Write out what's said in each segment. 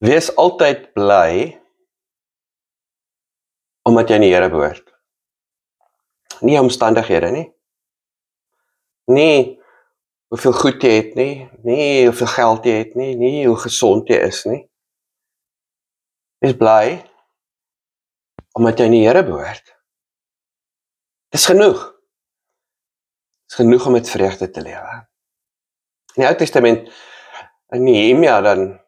Wees altyd bly, omdat jy aan die Here behoort. Nie omstandighede nie. Nie hoeveel goed jy het nie, nie hoeveel geld jy het nie, nie hoe gesond jy is nie. Wees bly, omdat jy aan die Here behoort. Dis genoeg. Dis genoeg om met vreugde te lewe. In die Ou Testament, in Nehemia, dan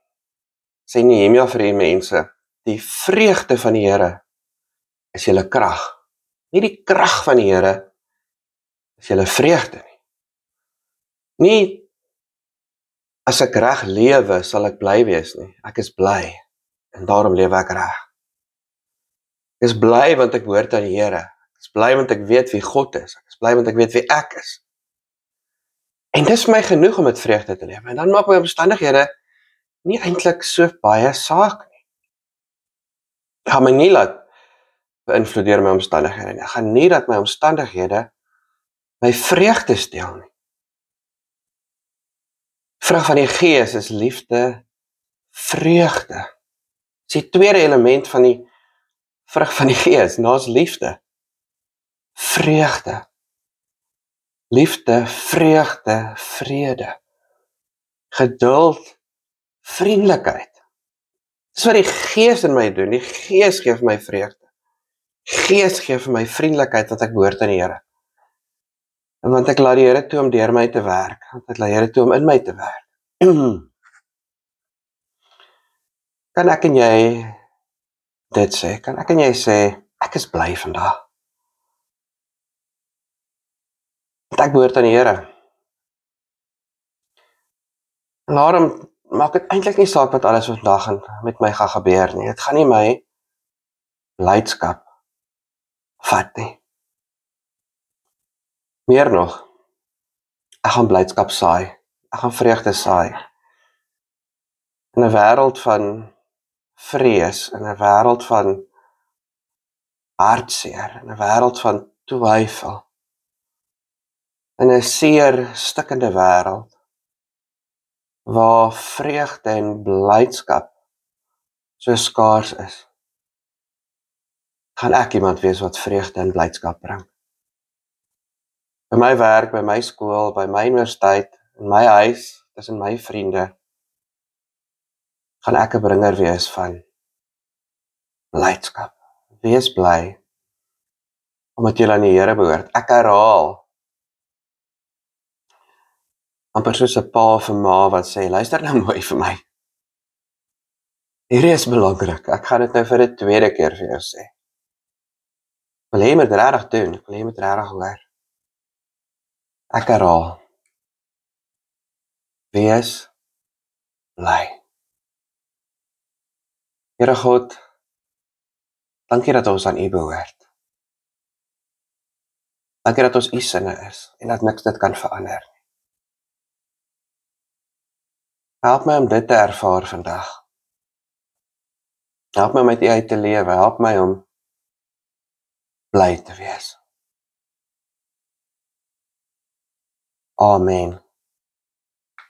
sê Nehemia vir die mense, die vreugde van die Here is julle krag. Nie die krag van die Here is julle vreugde nie. Nie as ek reg lewe, sal ek bly wees nie. Ek is bly en daarom lewe ek reg. Ek is bly want ek behoort aan die Here. Ek is bly want ek weet wie God is. Ek is bly want ek weet wie ek is. En dis my genoeg om met vreugde te lewe. En dan maak my omstandighede nie eintlik so baie saak nie. Ek gaan my nie laat beïnvloed deur my omstandighede nie. Ek gaan nie dat my omstandighede my vreugde steel nie. Vrug van die Gees is liefde, vreugde. Dis die tweede element van die vrug van die Gees, naas liefde. Vreugde. Liefde, vreugde, vrede. Geduld, vriendelikheid. Dis wat die Gees in my doen. Die Gees gee vir my vreugde. Die Gees gee vir my vriendelikheid, want ek behoort aan die Here. En want ek laat die Here toe om deur my te werk. Want ek laat die Here toe om in my te werk. Kan ek en jy dit sê? Kan ek en jy sê, ek is bly vandag? Want ek behoort aan die Here. En daarom maak dit eintlik nie saak wat alles vandag met my gaan gebeur nie. Dit gaan nie my blydskap vat nie. Meer nog, ek gaan blydskap saai. Ek gaan vreugde saai. In 'n wêreld van vrees, in 'n wêreld van hartseer, in 'n wêreld van twyfel, in 'n seer, stikkende wêreld, waar vreugde en blydskap so skaars is, gaan ek iemand wees wat vreugde en blydskap bring. By my werk, by my skool, by my universiteit, in my huis, tussen my vriende, gaan ek 'n bringer wees van blydskap. Wees bly, omdat jy aan die Here behoort. Ek herhaal, amper soos 'n pa of 'n ma wat sê, luister nou mooi vir my. Hierdie is belangrik. Ek gaan dit nou vir 'n tweede keer vir jou sê. Ek wil hê jy moet regtig doen. Ek wil hê jy moet regtig hoor. Ek herhaal. Wees bly. Here God, dankie dat ons aan U behoort. Dankie dat ons U sinne is en dat niks dit kan verander nie. Help my om dit te ervaar vandag. Help my om met U uit te lewe. Help my om bly te wees. Amen.